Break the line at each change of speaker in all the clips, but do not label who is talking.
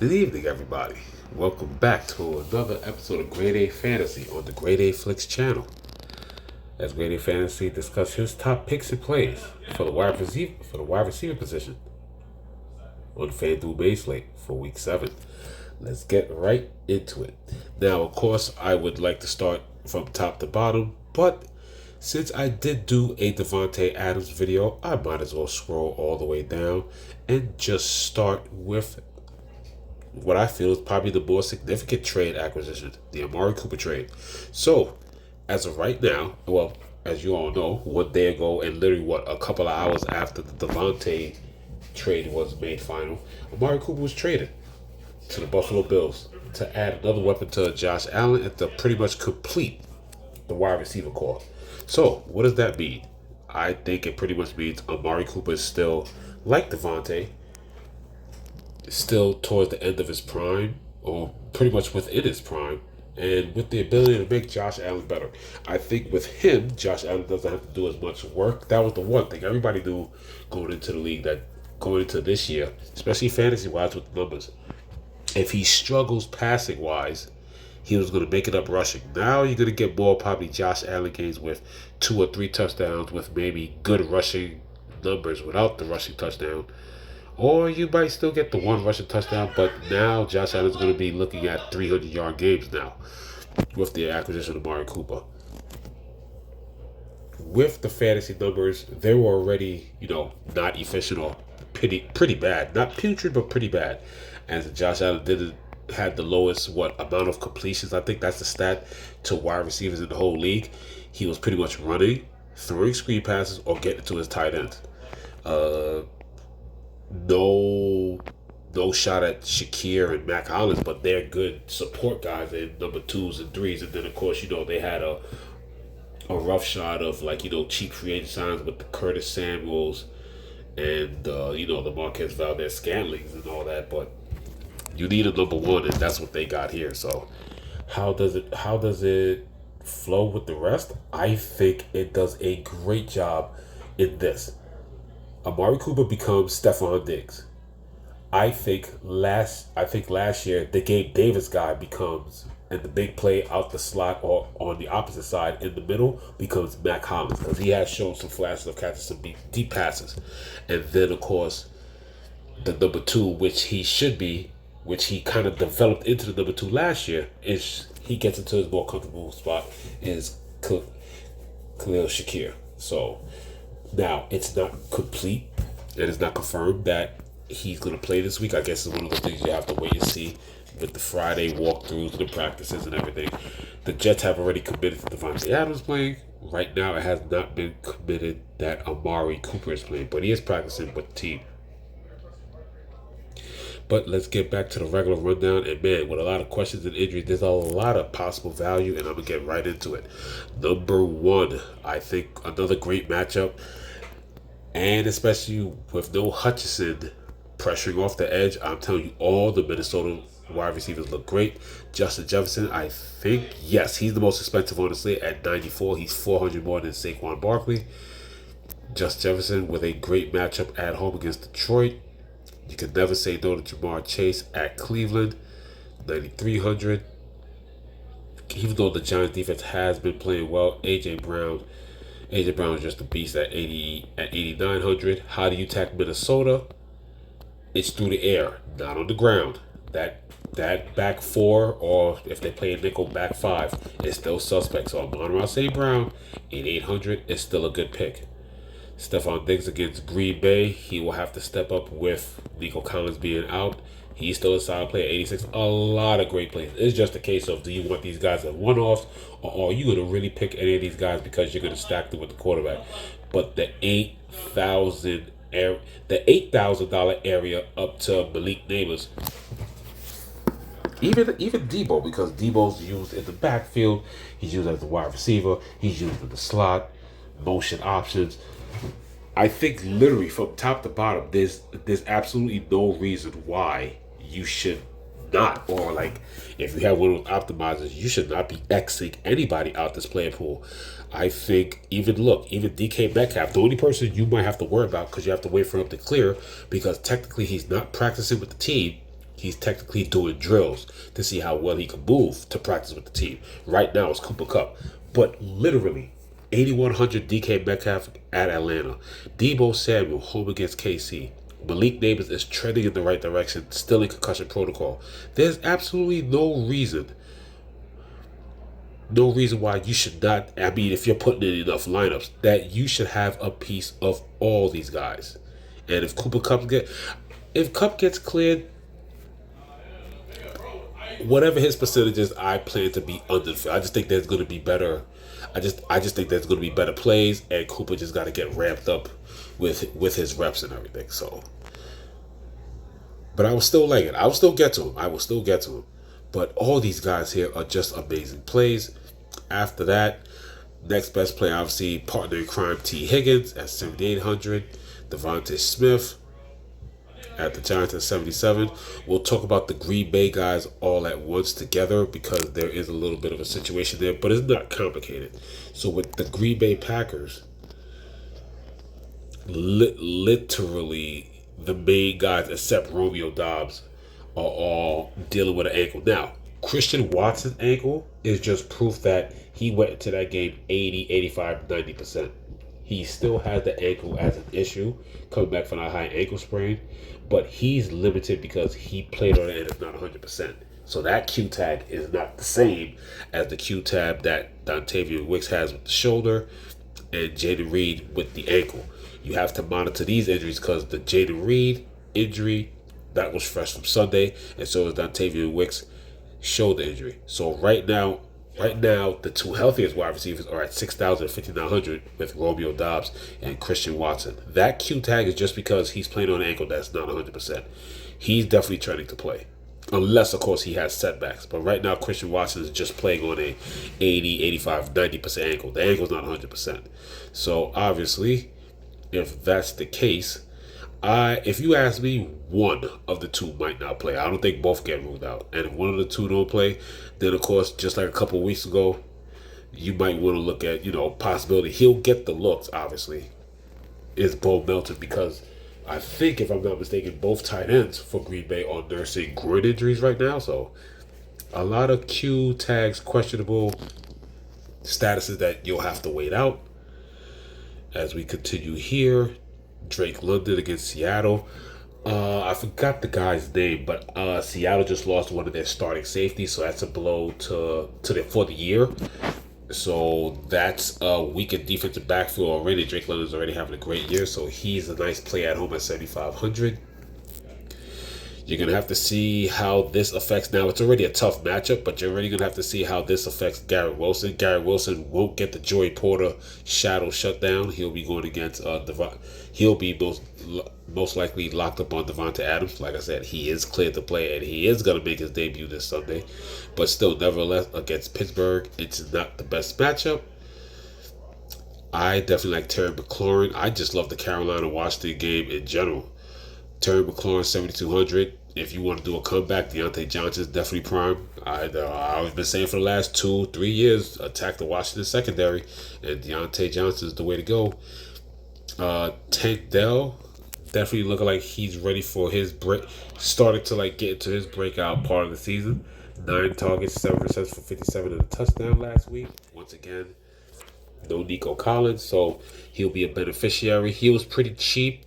Good evening, everybody. Welcome back to another episode of Grade A Fantasy on the Grade A Flicks channel. As Grade A Fantasy discuss his top picks and plays for the wide receiver position on FanDuel base slate for Week 7. Let's get right into it. Now, of course, I would like to start from top to bottom, but since I did do a Devontae Adams video, I might as well scroll all the way down and just start with what I feel is probably the more significant trade acquisition, the Amari Cooper trade. So, as of right now, well, as you all know, 1 day ago and literally a couple of hours after the Devontae trade was made final, Amari Cooper was traded to the Buffalo Bills to add another weapon to Josh Allen and to pretty much complete the wide receiver core. So, what does that mean? I think it pretty much means Amari Cooper is still, like Devontae, still towards the end of his prime, or pretty much within his prime, and with the ability to make Josh Allen better. I think with him, Josh Allen doesn't have to do as much work. That was the one thing everybody knew going into the league, that going into this year, especially fantasy-wise with the numbers, if he struggles passing-wise, he was going to make it up rushing. Now you're going to get more probably Josh Allen games with 2 or 3 touchdowns with maybe good rushing numbers without the rushing touchdown. Or you might still get the 1 rushing touchdown, but now Josh Allen's going to be looking at 300-yard games now with the acquisition of Amari Cooper. With the fantasy numbers, they were already, not efficient or pretty bad. Not putrid, but pretty bad. As Josh Allen didn't had the lowest amount of completions. I think that's the stat to wide receivers in the whole league. He was pretty much running, throwing screen passes, or getting to his tight end. No shot at Shakir and Mac Hollins, but they're good support guys and number 2s and 3s. And then of course, they had a rough shot of cheap free agent signs with the Curtis Samuels and the Marquez Valdez Scantlings and all that. But you need a number 1, and that's what they got here. So how does it flow with the rest? I think it does a great job in this. Amari Cooper becomes Stephon Diggs. I think last year the Gabe Davis guy becomes, and the big play out the slot or on the opposite side in the middle becomes Mac Hollins, because he has shown some flashes of catching some deep passes. And then of course the number 2, which he kind of developed into the number 2 last year, is he gets into his more comfortable spot, is Khalil Shakir. So now it's not complete. It is not confirmed that he's going to play this week. I guess it's one of those things you have to wait and see with the Friday walkthroughs and the practices and everything. The Jets have already committed to Devontae Adams playing. Right now, it has not been committed that Amari Cooper is playing, but he is practicing with the team. But let's get back to the regular rundown. And man, with a lot of questions and injuries, there's a lot of possible value, and I'm going to get right into it. Number 1, I think another great matchup. And especially with no Hutchinson pressuring off the edge, I'm telling you, all the Minnesota wide receivers look great. Justin Jefferson, I think, yes, he's the most expensive on the slate at 94. He's $400 more than Saquon Barkley. Justin Jefferson with a great matchup at home against Detroit. You can never say no to Jamar Chase at Cleveland, 9,300. Even though the Giants defense has been playing well, AJ Brown is just a beast at 8,900. How do you attack Minnesota? It's through the air, not on the ground. That back 4, or if they play a nickel, back 5, is still suspect. So Amon-Ra St. Brown, 8,800, is still a good pick. Stephon Diggs against Green Bay, he will have to step up with Nico Collins being out. He's still a solid player, 86. A lot of great plays. It's just a case of, do you want these guys as one-offs, or are you going to really pick any of these guys because you're going to stack them with the quarterback? But the $8,000 area up to Malik Neighbors, even Debo, because Debo's used in the backfield, he's used as a wide receiver, he's used in the slot, motion options. I think literally from top to bottom, there's absolutely no reason why you should not, or if you have one of those optimizers, you should not be Xing anybody out this player pool. I think even DK Metcalf, the only person you might have to worry about, because you have to wait for him to clear, because technically he's not practicing with the team. He's technically doing drills to see how well he can move to practice with the team. Right now, it's Cooper Kupp. But literally, 8,100 DK Metcalf at Atlanta. Deebo Samuel home against KC. Malik Nabers is trending in the right direction, still in concussion protocol. There's absolutely no reason why you should not. I mean, if you're putting in enough lineups, that you should have a piece of all these guys. And if Kupp gets cleared, whatever his percentages, I plan to be under. I just think there's going to be better. I just think there's going to be better plays, and Cooper just got to get ramped up with his reps and everything. So, but I will still like it. I will still get to him. But all these guys here are just amazing plays. After that, next best play, obviously, partner in crime T. Higgins at 7,800. Devontae Smith at the Giants at 77. We'll talk about the Green Bay guys all at once together because there is a little bit of a situation there, but it's not complicated. So with the Green Bay Packers, literally the main guys except Romeo Doubs are all dealing with an ankle. Now, Christian Watson's ankle is just proof that he went into that game 80, 85, 90%. He still has the ankle as an issue, coming back from a high ankle sprain, but he's limited because he played on it and it's not 100%. So that Q tag is not the same as the Q tab that Dontavian Wicks has with the shoulder and Jaden Reed with the ankle. You have to monitor these injuries because the Jaden Reed injury, that was fresh from Sunday, and so is Dontavian Wicks' shoulder injury. So right now, the two healthiest wide receivers are at 6,000 and 5,900 with Romeo Doubs and Christian Watson. That Q tag is just because he's playing on an ankle that's not 100%. He's definitely trending to play. Unless, of course, he has setbacks. But right now, Christian Watson is just playing on a 80, 85, 90% ankle. The ankle's not 100%. So, obviously, if that's the case, if you ask me, one of the two might not play. I don't think both get ruled out. And if one of the two don't play, then, of course, just like a couple of weeks ago, you might want to look at, possibility. He'll get the looks, obviously, is Bo Melton because I think, if I'm not mistaken, both tight ends for Green Bay are nursing groin injuries right now. So a lot of Q tags, questionable statuses that you'll have to wait out. As we continue here, Drake London against Seattle. I forgot the guy's name, but Seattle just lost one of their starting safeties, so that's a blow for the year. So that's a weakened defensive backfield already. Drake London's already having a great year, so he's a nice play at home at 7,500. You're going to have to see how this affects. Now, it's already a tough matchup, but you're already going to have to see how this affects Garrett Wilson. Garrett Wilson won't get the Joey Porter shadow shutdown. He'll be going against he'll be most likely locked up on Devontae Adams. Like I said, he is cleared to play, and he is going to make his debut this Sunday. But still, nevertheless, against Pittsburgh, it's not the best matchup. I definitely like Terry McLaurin. I just love the Carolina-Washington game in general. Terry McLaurin, 7,200. If you want to do a comeback, Deontay Johnson's definitely prime. I've been saying for the last 2-3 years, attack the Washington secondary, and Deontay Johnson's the way to go. Tank Dell, definitely looking like he's ready for his break. Starting to get into his breakout part of the season. 9 targets, 7 receptions for 57 and a touchdown last week. Once again, no Nico Collins, so he'll be a beneficiary. He was pretty cheap.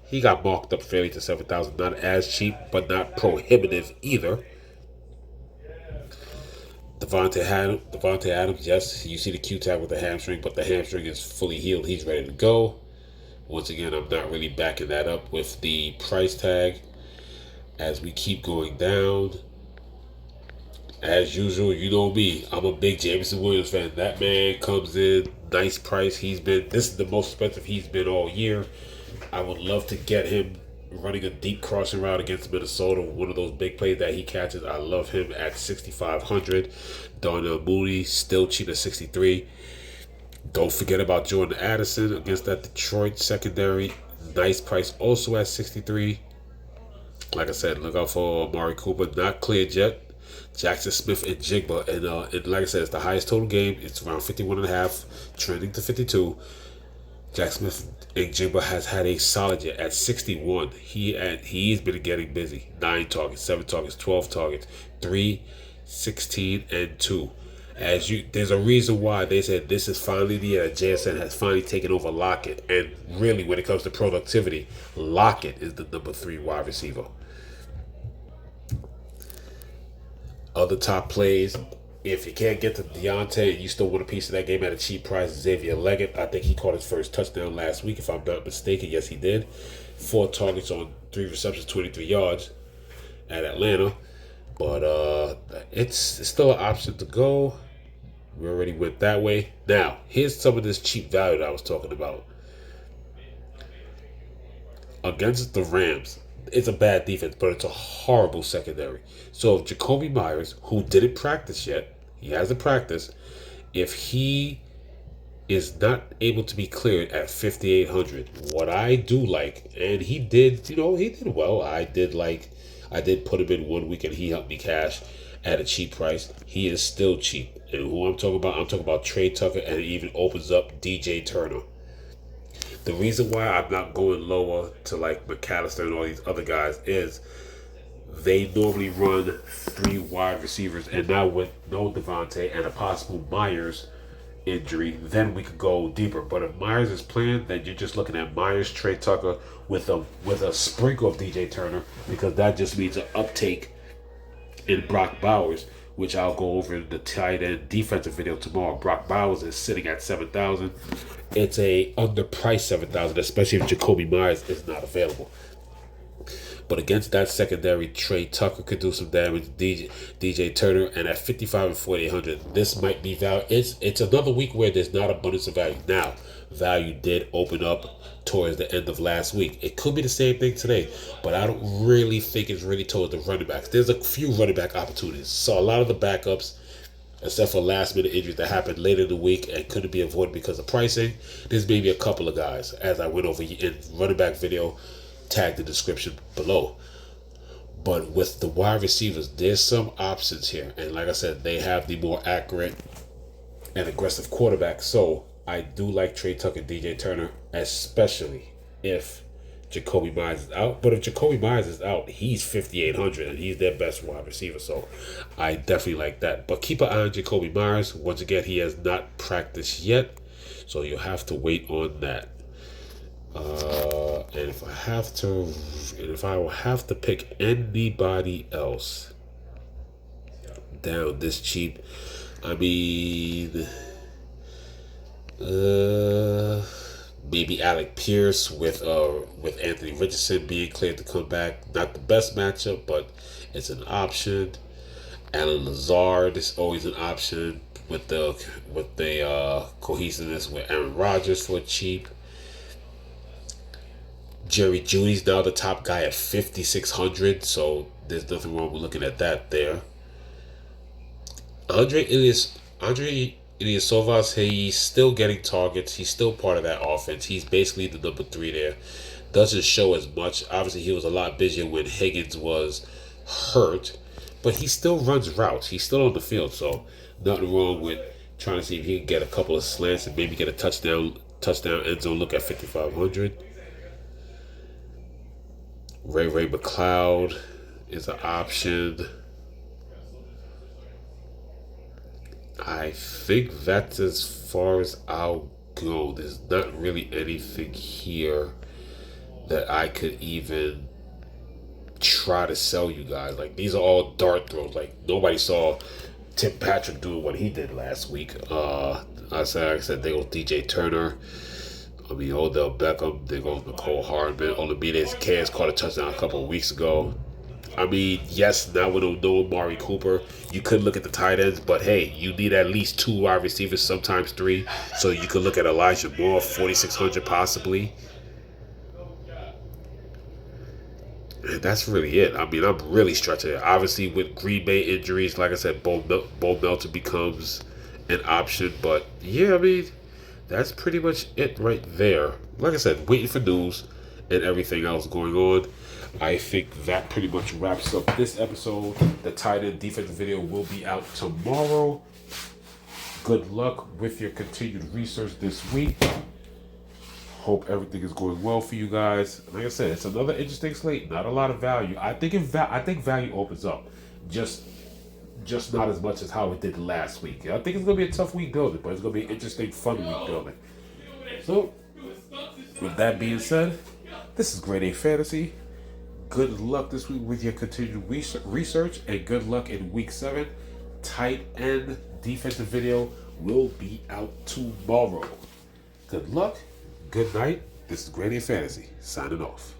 He got marked up fairly to 7,000. Not as cheap, but not prohibitive either. Devontae Adams, yes, you see the Q tag with the hamstring, but the hamstring is fully healed. He's ready to go. Once again, I'm not really backing that up with the price tag. As we keep going down, as usual, you know me, I'm a big Jameson Williams fan. That man comes in, nice price. This is the most expensive he's been all year. I would love to get him running a deep crossing route against Minnesota, one of those big plays that he catches. I love him at 6,500. Darnell Mooney, still cheap at 63. Don't forget about Jordan Addison against that Detroit secondary. Nice price also at 63. Like I said, look out for Amari Cooper. Not cleared yet. Jackson Smith and Jigba. And like I said, it's the highest total game. It's around 51.5, trending to 52. Jack Smith Jigba has had a solid year at 61. He's been getting busy. 9 targets, 7 targets, 12 targets, 3, 16, and 2. There's a reason why they said this is finally the year that JSN has finally taken over Lockett. And really, when it comes to productivity, Lockett is the number 3 wide receiver. Other top plays, if you can't get to Deontay and you still want a piece of that game at a cheap price, Xavier Leggett. I think he caught his first touchdown last week, if I'm not mistaken. Yes, he did. 4 targets on 3 receptions, 23 yards at Atlanta. But it's still an option to go. We already went that way. Now, here's some of this cheap value that I was talking about. Against the Rams, it's a bad defense, but it's a horrible secondary. So if Jacoby Myers, who didn't practice yet, he hasn't practiced, if he is not able to be cleared at 5,800, what I do like, and he did well. I did put him in 1 week and he helped me cash at a cheap price. He is still cheap. And who I'm talking about Trey Tucker, and it even opens up DJ Turner. The reason why I'm not going lower to like McAllister and all these other guys is they normally run 3 wide receivers, and now with no Devontae and a possible Myers injury, then we could go deeper. But if Myers is playing, then you're just looking at Myers, Trey Tucker with a sprinkle of DJ Turner, because that just means an uptake in Brock Bowers, which I'll go over in the tight end defensive video tomorrow. Brock Bowers is sitting at 7,000. It's a underpriced 7,000, especially if Jacoby Myers is not available. But against that secondary, Trey Tucker could do some damage. DJ Turner, and at 55 and 4,800, this might be value. It's another week where there's not abundance of value. Now, value did open up towards the end of last week. It could be the same thing today, but I don't really think it's really towards the running backs. There's a few running back opportunities. So a lot of the backups, except for last minute injuries that happened later in the week and couldn't be avoided because of pricing, there's maybe a couple of guys, as I went over in running back video, tagged the description below. But with the wide receivers, there's some options here. And like I said, they have the more accurate and aggressive quarterback. So I do like Trey Tucker and DJ Turner, especially if Jacoby Myers is out. But if Jacoby Myers is out, he's 5,800 and he's their best wide receiver. So I definitely like that. But keep an eye on Jacoby Myers. Once again, he has not practiced yet, so you'll have to wait on that. And if I will have to pick anybody else down this cheap, I mean, maybe Alec Pierce with Anthony Richardson being cleared to come back. Not the best matchup, but it's an option. Alan Lazard is always an option with the cohesiveness with Aaron Rodgers for cheap. Jerry Jeudy's now the top guy at 5,600, so there's nothing wrong with looking at that there. Andre Ilyasovas, he's still getting targets. He's still part of that offense. He's basically the number 3 there. Doesn't show as much. Obviously, he was a lot busier when Higgins was hurt, but he still runs routes. He's still on the field, so nothing wrong with trying to see if he can get a couple of slants and maybe get a touchdown end zone look at 5,500. Ray McLeod is an option. I think that's as far as I'll go. There's not really anything here that I could even try to sell you guys. Like, these are all dart throws. Like, nobody saw Tim Patrick doing what he did last week. I said they go DJ Turner. I mean, Odell Beckham, there goes Nicole Hardman. Olamide Kans caught a touchdown a couple of weeks ago. I mean, yes, now we don't know Amari Cooper. You could look at the tight ends, but hey, you need at least 2 wide receivers, sometimes 3. So you could look at Elijah Moore, 4,600 possibly. And that's really it. I mean, I'm really stretching it. Obviously, with Green Bay injuries, like I said, Bo Melton becomes an option. But yeah, I mean, that's pretty much it right there. Like I said, waiting for news and everything else going on. I think that pretty much wraps up this episode. The tight end defensive video will be out tomorrow. Good luck with your continued research this week. Hope everything is going well for you guys. Like I said, it's another interesting slate. Not a lot of value. I think I think value opens up, just not as much as how it did last week. I think it's gonna be a tough week building, but it's gonna be an interesting, fun week building. So, with that being said, this is Grade A Fantasy. Good luck this week with your continued research, and good luck in Week 7. Tight end defensive video will be out tomorrow. Good luck. Good night. This is Grade A Fantasy, signing off.